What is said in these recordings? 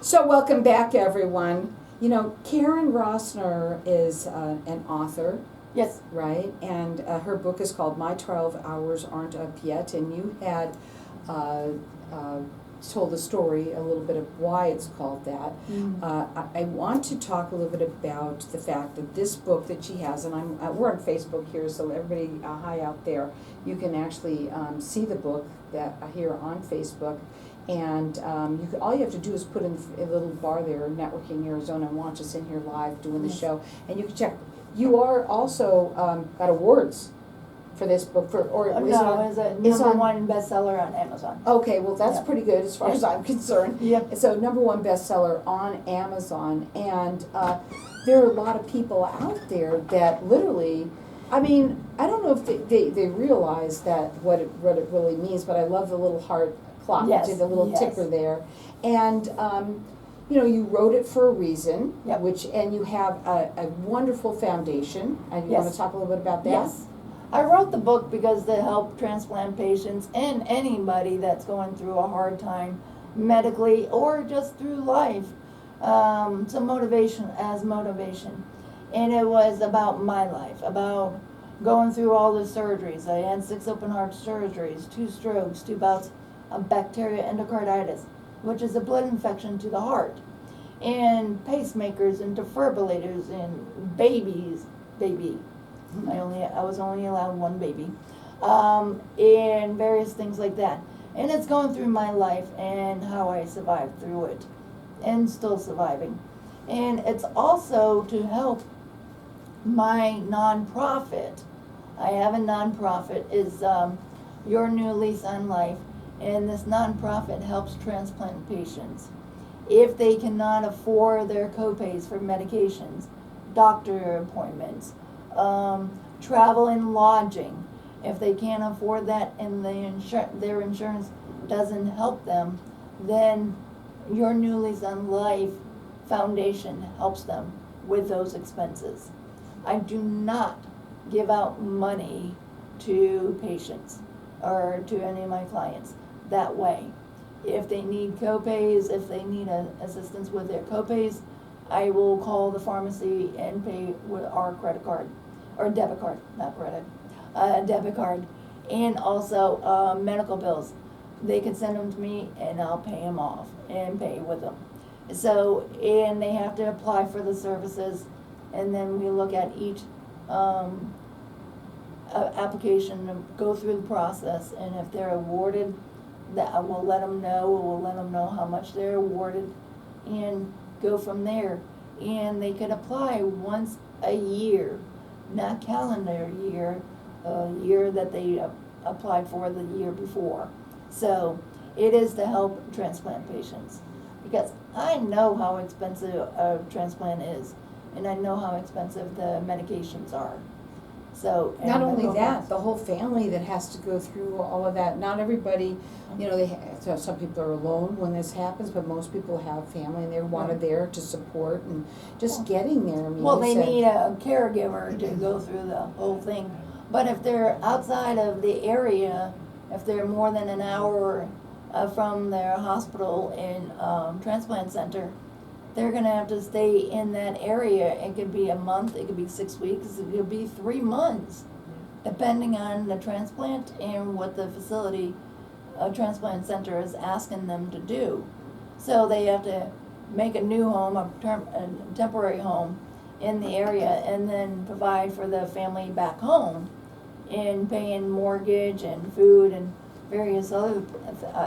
So welcome back, everyone. You know, Karen Rossner is an author, Yes. right? And her book is called My 12 Hours Aren't Up Yet. And you had told the story, a little bit of why it's called that. I want to talk a little bit about the fact that this book that she has, and we're on Facebook here, so everybody, hi out there, you can actually see the book that here on Facebook. And all you have to do is put in a little bar there, Networking Arizona, and watch us in here live doing the show. And you can check. You are also got awards for this book. It's a number one bestseller on Amazon. Okay, well that's pretty good as far as I'm concerned. Yep. So number one bestseller on Amazon. And there are a lot of people out there that literally, I mean, I don't know if they realize that what it really means, but I love the little heart clock, the little ticker there. And you know, you wrote it for a reason, and you have a wonderful foundation. And you want to talk a little bit about that? Yes. I wrote the book because to help transplant patients and anybody that's going through a hard time medically or just through life, some motivation. And it was about my life, about going through all the surgeries. I had 6 open heart surgeries, 2 strokes, 2 bouts of bacterial endocarditis, which is a blood infection to the heart, and pacemakers and defibrillators and baby. I was only allowed 1 baby, and various things like that. And it's going through my life and how I survived through it, and still surviving. And it's also to help my nonprofit. I have a nonprofit, is Your New Lease on Life, and this nonprofit helps transplant patients. If they cannot afford their copays for medications, doctor appointments, travel and lodging, if they can't afford that and their insurance doesn't help them, then Your New Lease on Life Foundation helps them with those expenses. I do not give out money to patients or to any of my clients that way. If they need copays, if they need assistance with their copays, I will call the pharmacy and pay with our credit card, or debit card, not credit, debit card, and also medical bills. They can send them to me and I'll pay them off and pay with them. So, and they have to apply for the services, and then we look at each application and go through the process, and if they're awarded, that I will let them know, we'll let them know how much they're awarded, and go from there. And they can apply once a year, not calendar year, year that they applied for the year before. So it is to help transplant patients, because I know how expensive a transplant is, and I know how expensive the medications are. So not only that, the whole family that has to go through all of that. Not everybody, you know, so some people are alone when this happens, but most people have family and they're wanted there to support and just getting there. I mean, well, they need a caregiver to go through the whole thing. But if they're outside of the area, if they're more than an hour from their hospital and transplant center, they're going to have to stay in that area. It could be a month, it could be 6 weeks, it could be 3 months, depending on the transplant and what the facility, transplant center is asking them to do. So they have to make a new home, a temporary home in the area, and then provide for the family back home in paying mortgage and food and various other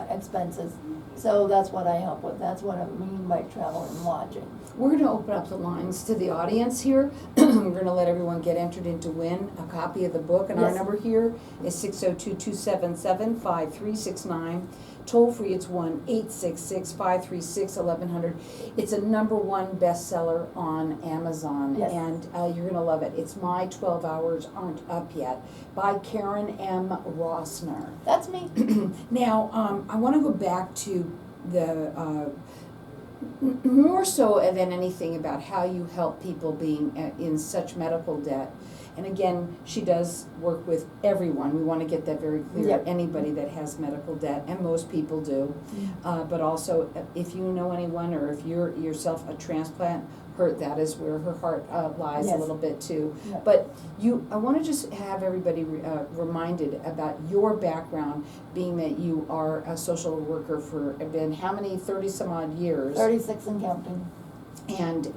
expenses. So that's what I help with. That's what I mean by travel and lodging. We're going to open up the lines to the audience here. We're going to let everyone get entered in to win a copy of the book. And our number here is 602-277-5369. Toll free, it's 1-866-536-1100. It's a number one bestseller on Amazon. Yes. And you're going to love it. It's My 12 Hours Aren't Up Yet by Karen M. Rossner. That's me. Now, I want to go back to the more so than anything about how you help people being in such medical debt. And again, she does work with everyone. We want to get that very clear. Yep. Anybody that has medical debt, and most people do. But also, if you know anyone, or if you're yourself a transplant, that is where her heart lies Yes. a little bit too. Yep. But I want to just have everybody reminded about your background, being that you are a social worker for been how many, 30 some odd years? 36 and counting. And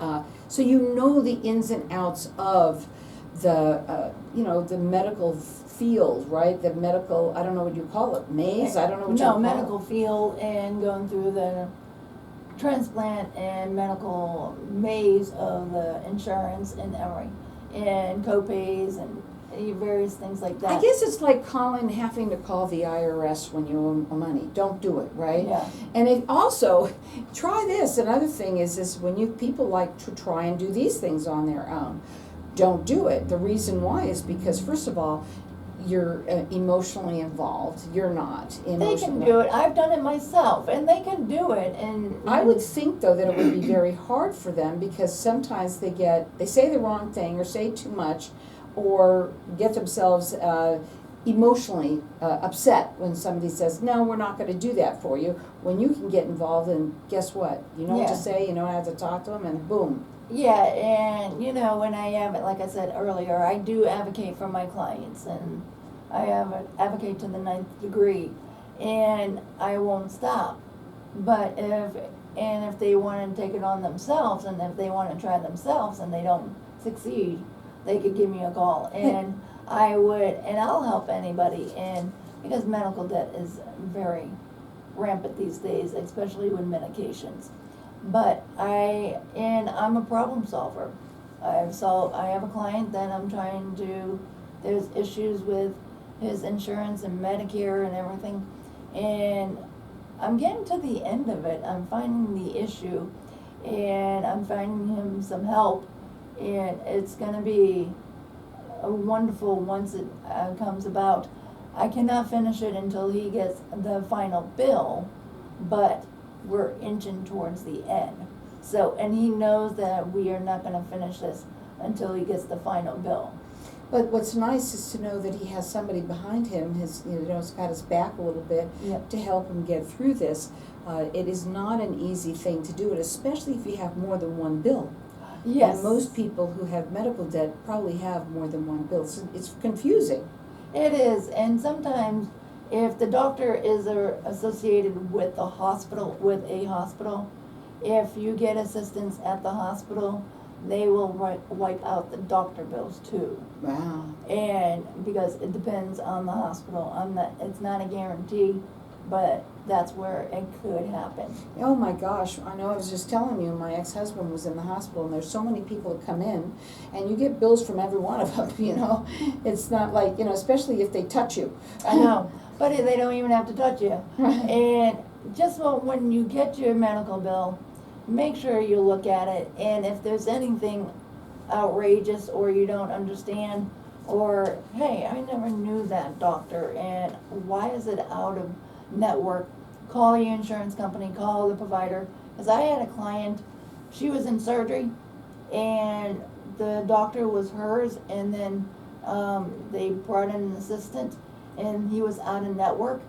so you know the ins and outs of the the medical field, right? The medical, I don't know what you call it, maze? I don't know what you call it. No, medical field and going through the transplant and medical maze of the insurance and everything, and co-pays and various things like that. I guess it's like having to call the IRS when you owe money. Don't do it, right? Yeah. And it also, try this. Another thing is when people like to try and do these things on their own. Don't do it. The reason why is because, first of all, you're emotionally involved. You're not emotionally. They can do it. I've done it myself, and they can do it. And I would think, though, that it would be very hard for them, because sometimes they say the wrong thing or say too much, or get themselves emotionally upset when somebody says, no, we're not going to do that for you, when you can get involved, and guess what? You know what to say, you know how to talk to them, and boom. Yeah, and when I have it, like I said earlier, I do advocate for my clients, and I advocate to the 9th degree, and I won't stop. But if they want to take it on themselves, and if they want to try themselves and they don't succeed, they could give me a call, and I'll help anybody, and because medical debt is very rampant these days, especially with medications. But I'm a problem solver. I have a client that I'm trying to, there's issues with his insurance and Medicare and everything, and I'm getting to the end of it. I'm finding the issue, and I'm finding him some help, and it's gonna be a wonderful once it comes about. I cannot finish it until he gets the final bill, but we're inching towards the end. So, and he knows that we are not gonna finish this until he gets the final bill. But what's nice is to know that he has somebody behind him, has got his back a little bit, Yep. to help him get through this. It is not an easy thing to do it, especially if you have more than one bill. Yes. And most people who have medical debt probably have more than one bill. So it's confusing. It is, and sometimes if the doctor is associated with a hospital, if you get assistance at the hospital, they will wipe out the doctor bills too. Wow. And because it depends on the hospital, it's not a guarantee, but that's where it could happen. Oh my gosh, I know, I was just telling you, my ex-husband was in the hospital, and there's so many people that come in, and you get bills from every one of them, It's not like, especially if they touch you. I know, but they don't even have to touch you. And just when you get your medical bill, make sure you look at it, and if there's anything outrageous or you don't understand, or, hey, I never knew that doctor, and why is it out of network, call your insurance company, call the provider. Because I had a client, she was in surgery, and the doctor was hers, and then they brought in an assistant, and he was out of network,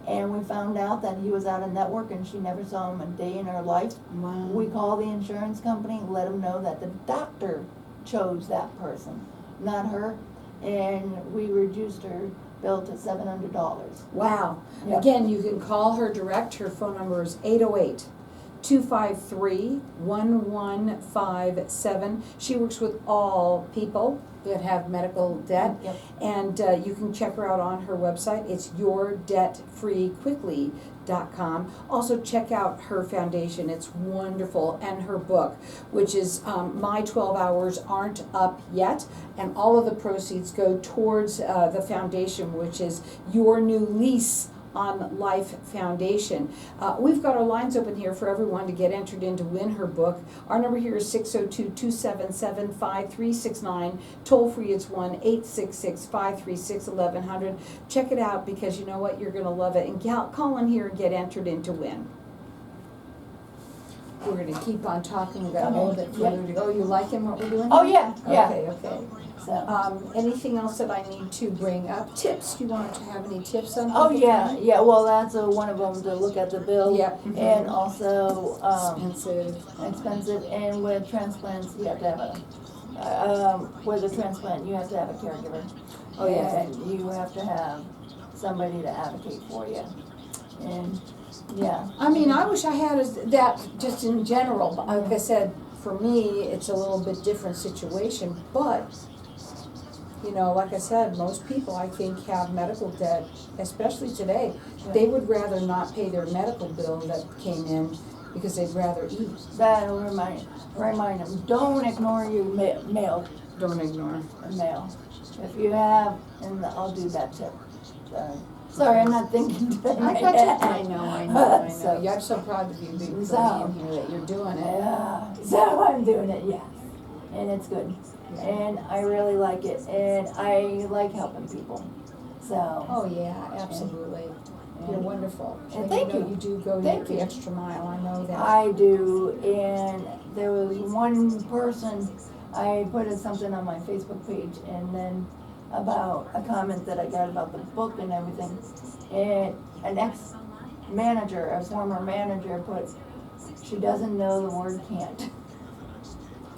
and we found out that he was out of network, and she never saw him a day in her life. Wow. We called the insurance company, let them know that the doctor chose that person, not her, and we reduced her bill to $700. Wow. Yeah. Again, you can call her direct. Her phone number is 808-253-1157. She works with all people that have medical debt. Yep. And you can check her out on her website. It's yourdebtfreequickly.com. Also check out her foundation. It's wonderful. And her book, which is My 12 Hours Aren't Up Yet. And all of the proceeds go towards the foundation, which is Your New Lease on Life Foundation. We've got our lines open here for everyone to get entered in to win her book. Our number here is 602-277-5369. Toll free, it's 1-866-536-1100. Check it out, because you know what, you're going to love it. And call in here and get entered in to win. we're gonna keep on talking about a little bit further to go. You liking what we're doing? Oh, yeah, yeah. Okay. So. Anything else that I need to bring up? Tips, do you want to have any tips on? Oh, people yeah, coming? yeah, well, that's one of them, to look at the bill. Yeah. And also, Expensive. and with transplants, you have to have with a transplant, you have to have a caregiver. Oh, yeah. And you have to have somebody to advocate for you. And, yeah. I mean, I wish I had that just in general, but like I said, for me, it's a little bit different situation, but, you know, like I said, most people, I think, have medical debt, especially today. They would rather not pay their medical bill that came in because they'd rather eat. That'll remind them, don't ignore your mail. Don't ignore. Mail. If you have, and I'll do that tip. Sorry, I'm not thinking today. I got you. I know. So- Yeah, I'm so proud of you being So- in here that you're doing it. Yeah, so I'm doing it, yes. And it's good. Yeah. And I really like it. And I like helping people. So. Oh, yeah, absolutely. You're wonderful. And thank you. You do go Thank the you. extra mile, I know that. I do. And there was one person, I put something on my Facebook page, and then about a comment that I got about the book and everything. And an ex-manager, a former manager, put, she doesn't know the word can't.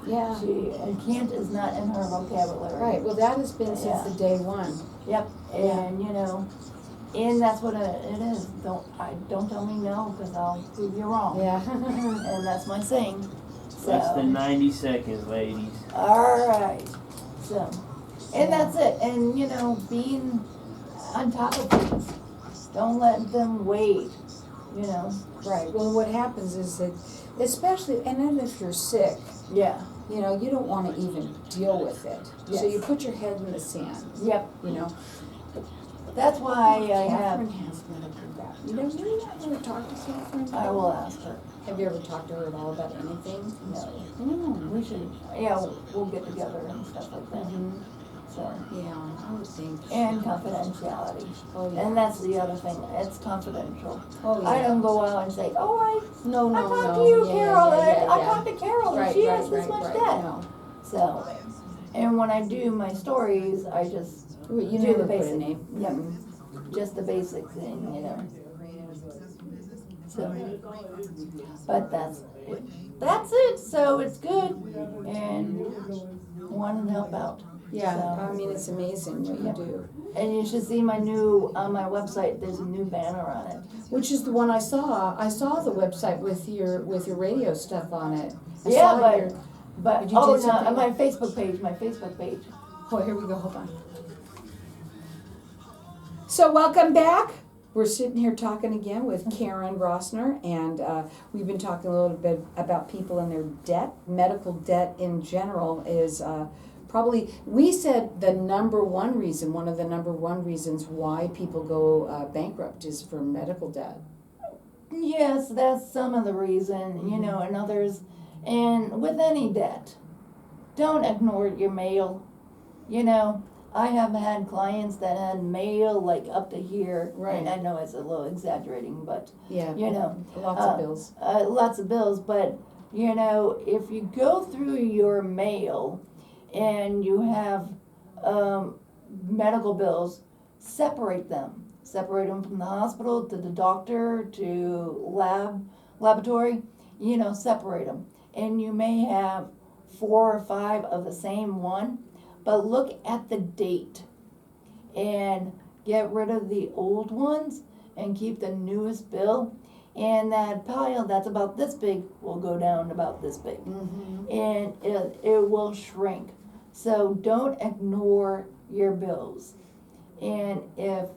Yeah. And can't is not in her vocabulary. Right, well, that has been since the day one. Yep, and you know, and that's what it is. Don't tell me no, because I'll prove you wrong. Yeah. And that's my saying. So. Less than 90 seconds, ladies. All right. So, and that's it. And you know, being on top of things. Don't let them wait. You know. Right, well, what happens is that, especially, and then if you're sick, Yeah. you know, you don't want to even deal with it. Yes. So you put your head in the sand, Yep. you know. That's why I Catherine have. has medical debt. You know, you ever talked to Catherine? I will ask her. Have you ever talked to her at all about anything? No. We should. Yeah, we'll get together and stuff like that. Mm-hmm. So. Yeah, I would think. And confidentiality. Oh, yeah. And that's the other thing, it's confidential. Oh, yeah. I don't go out and say, oh, No, I no, talked no. to you, Yeah, Carol, yeah, and yeah, I yeah. talked to Carol, and Right, she right, has this right, much right. debt. No. So, and when I do my stories, I just You do never the put a basic. name. Yep, Mhm. just the basic thing, you know. So, but that's it, so it's good, and wanting to help out. Yeah, So. I mean, it's amazing what you Yep. do. And you should see my new, on my website, there's a new banner on it. Which is the one I saw. I saw the website with your radio stuff on it. I Yeah, saw but, your- but, Did you oh, do no, something? on my Facebook page. Oh, here we go, hold on. So welcome back. We're sitting here talking again with Karen Rossner, and we've been talking a little bit about people and their debt. Medical debt in general is probably, we said the number one reason, one of the number one reasons why people go bankrupt is for medical debt. Yes, that's some of the reason, you know, and others, and with any debt, don't ignore your mail. You know, I have had clients that had mail like up to here. Right. And I know it's a little exaggerating, but, Yeah. you know. Lots of bills. Lots of bills, but, you know, if you go through your mail and you have medical bills, separate them. Separate them from the hospital to the doctor to laboratory, you know, separate them. And you may have 4 or 5 of the same one, but look at the date and get rid of the old ones and keep the newest bill. And that pile that's about this big will go down about this big. Mm-hmm. And it will shrink. So don't ignore your bills. And if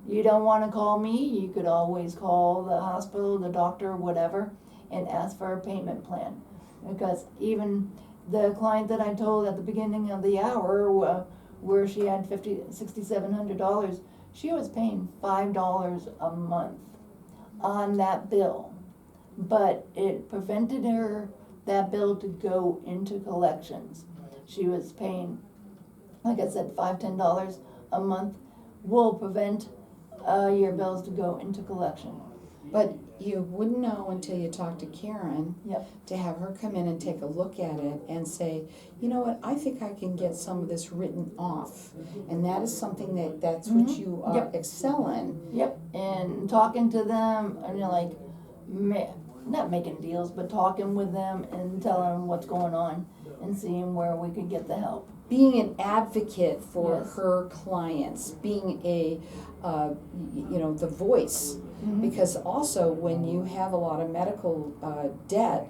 you don't want to call me, you could always call the hospital, the doctor, whatever, and ask for a payment plan. Because even the client that I told at the beginning of the hour, where she had $6,700, she was paying $5 a month on that bill. But it prevented that bill to go into collections. She was paying, like I said, $5-10 a month will prevent your bills to go into collection. But you wouldn't know until you talk to Karen. Yep. To have her come in and take a look at it and say, you know what, I think I can get some of this written off. And that is something that's what Mhm. you Yep. excel in. Yep, and talking to them, and like, not making deals, but talking with them and telling them what's going on and seeing where we could get the help. Being an advocate for Yes. her clients, being a, the voice. Mhm. Because also when you have a lot of medical debt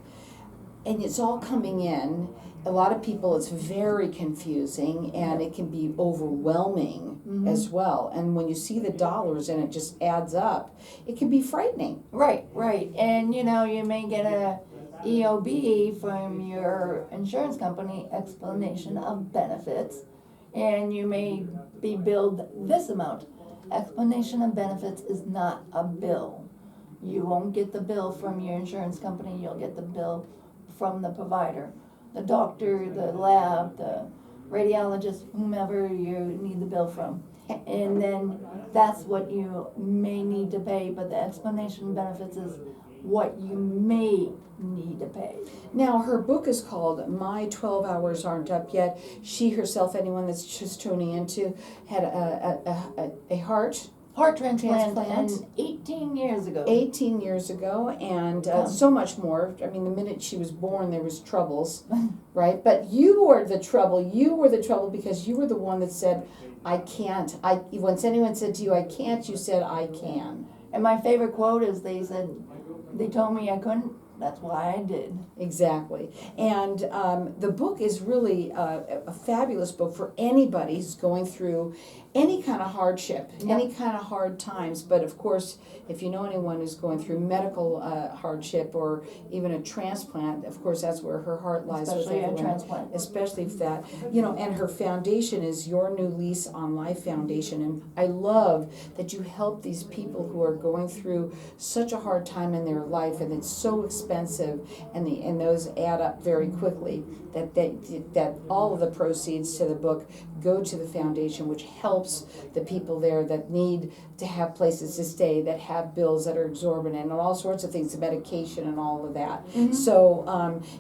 and it's all coming in, a lot of people, it's very confusing and it can be overwhelming as well. And when you see the dollars and it just adds up, it can be frightening. Right, and you may get a EOB from your insurance company, explanation of benefits, and you may be billed this amount. Explanation of benefits is not a bill. You won't get the bill from your insurance company, you'll get the bill from the provider. The doctor, the lab, the radiologist, whomever you need the bill from. And then that's what you may need to pay, but the explanation of benefits is what you may need to pay. Now, her book is called My 12 Hours Aren't Up Yet. She herself, anyone that's just tuning into, had a heart Transplant. Transplant. And 18 years ago. 18 years ago, and so much more. I mean, the minute she was born, there was troubles, right? But you were the trouble. You were the trouble because you were the one that said, I can't. Once anyone said to you, I can't, you said, I can. And my favorite quote is they told me I couldn't, that's why I did. Exactly. And the book is really a fabulous book for anybody who's going through any kind of hardship, any kind of hard times. But of course, if you know anyone who's going through medical hardship or even a transplant, of course, that's where her heart lies. Especially with a transplant. Especially if that, and her foundation is Your New Lease on Life Foundation. And I love that you help these people who are going through such a hard time in their life, and it's so expensive, and those add up very quickly, that all of the proceeds to the book go to the foundation, which helps the people there that need to have places to stay, that have bills that are exorbitant, and all sorts of things, medication and all of that. Mm-hmm. So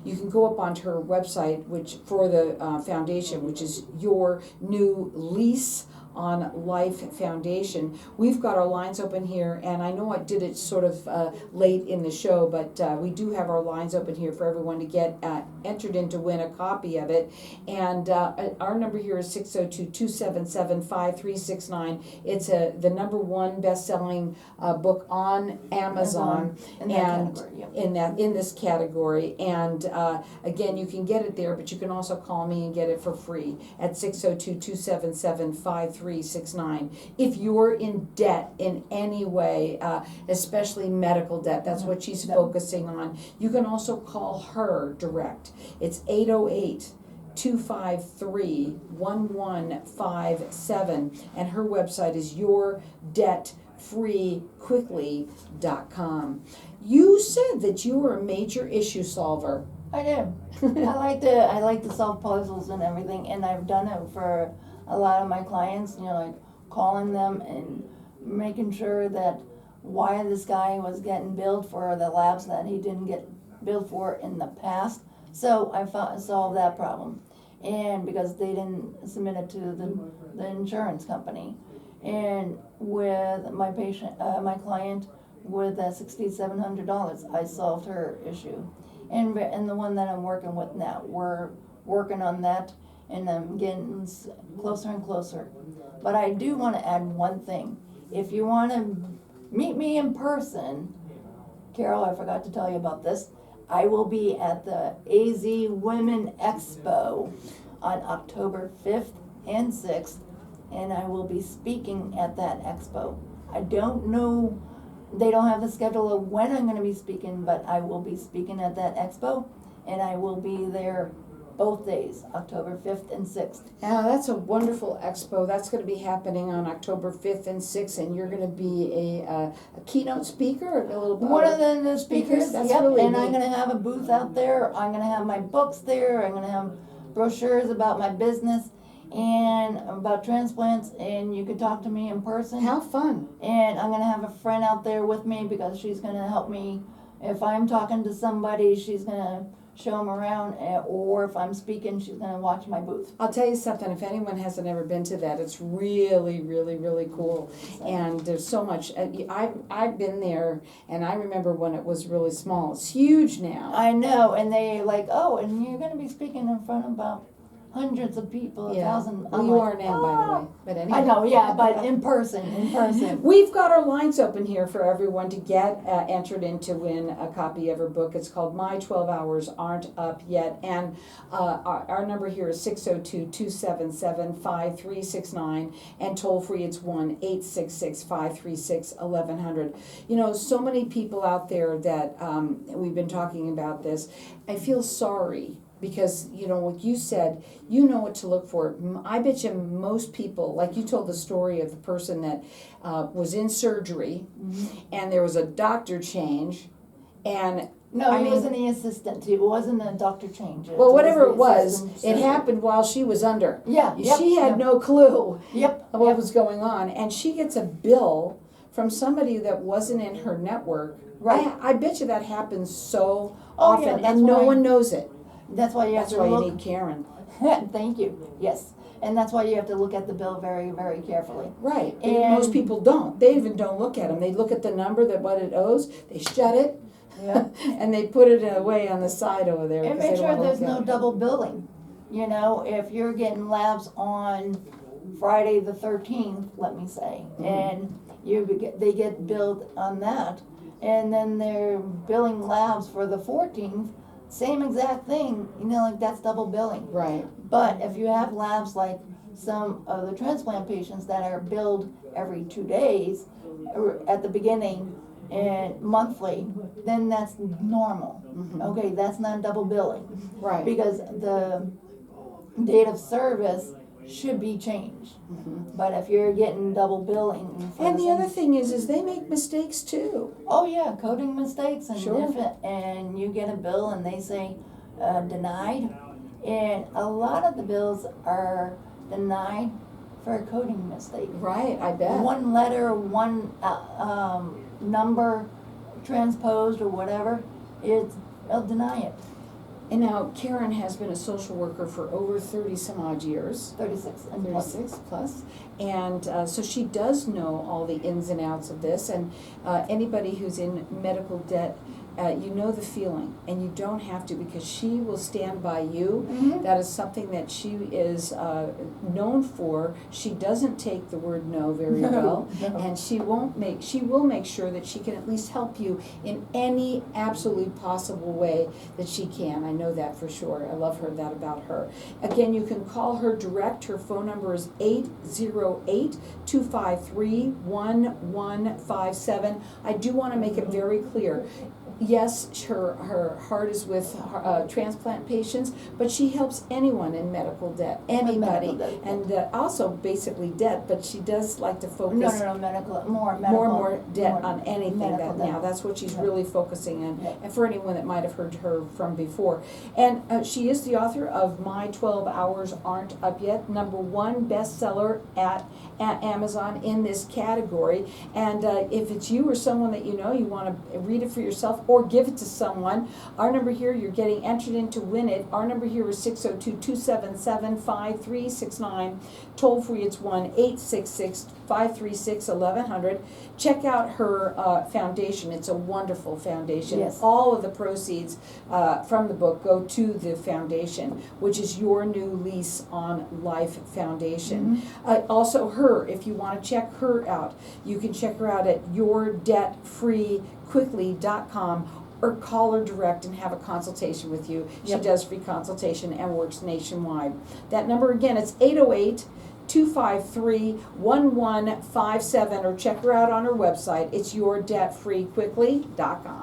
you can go up onto her website, which for the foundation, which is Your New Lease on Life Foundation. We've got our lines open here, and I know I did it sort of late in the show, but we do have our lines open here for everyone to get entered in to win a copy of it. And our number here is 602-277-5369. It's the #1 best-selling book on Amazon, In that category, yep. in this category. And again, you can get it there, but you can also call me and get it for free at 602-277-5369. If you're in debt in any way, especially medical debt, that's what she's focusing on. You can also call her direct. It's 808-253-1157, and her website is yourdebtfreequickly.com. You said that you were a major issue solver. I do. I like to solve puzzles and everything, and I've done it for a lot of my clients, like calling them and making sure that why this guy was getting billed for the labs that he didn't get billed for in the past. So I solved that problem, and because they didn't submit it to the insurance company. And with my my client with that $6,700, I solved her issue. And the one that I'm working with now, we're working on that, and I'm getting closer and closer. But I do want to add one thing. If you want to meet me in person, Carol, I forgot to tell you about this. I will be at the AZ Women Expo on October 5th and 6th, and I will be speaking at that expo. I don't know, they don't have the schedule of when I'm going to be speaking, but I will be speaking at that expo, and I will be there both days, October 5th and 6th. Now, that's a wonderful expo. That's going to be happening on October 5th and 6th, and you're going to be a keynote speaker, a little One of the speakers, That's yep, really and neat. I'm going to have a booth out there. I'm going to have my books there. I'm going to have brochures about my business, and about transplants, and you can talk to me in person. How fun. And I'm gonna have a friend out there with me because she's gonna help me. If I'm talking to somebody, she's gonna show them around, or if I'm speaking, she's gonna watch my booth. I'll tell you something, if anyone hasn't ever been to that, it's really, really, really cool. And there's so much, I've been there, and I remember when it was really small. It's huge now. I know, and they like, oh, and you're gonna be speaking in front of about hundreds of people, Yeah. 1,000. Well, I'm you like, are now, by the way. But anyway. I know, yeah, but in person. We've got our lines open here for everyone to get entered in to win a copy of her book. It's called My 12 Hours Aren't Up Yet. And our number here is 602-277-5369. And toll free, it's 1-866-536-1100. You know, so many people out there that we've been talking about this. I feel sorry. Because, you know, like you said, you know what to look for. I bet you most people, like you told the story of the person that was in surgery, and there was a doctor change, and No, I he mean, wasn't the assistant. It wasn't a doctor change. well, whatever the it was, assistant. it happened while she was under. Yeah, She had no clue Yep. what was going on, and she gets a bill from somebody that wasn't in her network. Right. I bet you that happens so Oh, often, yeah, that's and no why- one knows it. That's why you have That's to why look. you need Karen. Thank you. Yes, and that's why you have to look at the bill very, very carefully. Right, And- most people don't. They even don't look at them. They look at the number, that what it owes, they shut it, Yeah. and they put it away on the side over there. And because make they don't sure wanna there's look no at it. double billing. You know, if you're getting labs on Friday the 13th, let me say, and they get billed on that, and then they're billing labs for the 14th, same exact thing, you know, like that's double billing. Right, But if you have labs like some of the transplant patients that are billed every 2 days at the beginning and monthly, then that's normal. Okay, that's not double billing. right. Because the date of service should be changed. But if you're getting double billing for And the same- other thing is they make mistakes too. oh yeah, coding mistakes, and Sure. and you get a bill and they say denied, and a lot of the bills are denied for a coding mistake. Right, I bet. One letter, one number transposed or whatever, they'll deny it. And now Karen has been a social worker for over 30 some odd years. 36 and plus. 36 plus, and so she does know all the ins and outs of this, and anybody who's in medical debt, you know the feeling, and you don't have to, because she will stand by you. That is something that she is known for. She doesn't take the word no very well, and she will make sure that she can at least help you in any absolute possible way that she can. I know that for sure. I love that about her. Again, you can call her direct. Her phone number is 808-253-1157. I do want to make it very clear. Yes, her heart is with transplant patients, but she helps anyone in medical debt, anybody, Medical debt. and also basically debt. But she does like to focus No, medical, more medical. more and more debt more on anything medical that now. debt. That's what she's Yeah. really focusing on. Yeah. And for anyone that might have heard her from before. And she is the author of My 12 Hours Aren't Up Yet, #1 bestseller at Amazon in this category. And if it's you or someone that you know, you want to read it for yourself or give it to someone, our number here, you're getting entered in to win it. Our number here is 602-277-5369. Toll free, it's 1-866-536-1100. Check out her foundation. It's a wonderful foundation. Yes. All of the proceeds from the book go to the foundation, which is Your New Lease on Life Foundation. Also her, if you want to check her out, you can check her out at yourdebtfreequickly.com, or call her direct and have a consultation with you. She Yep. does free consultation and works nationwide. That number again, it's 808-253-1157, or check her out on her website. It's yourdebtfreequickly.com.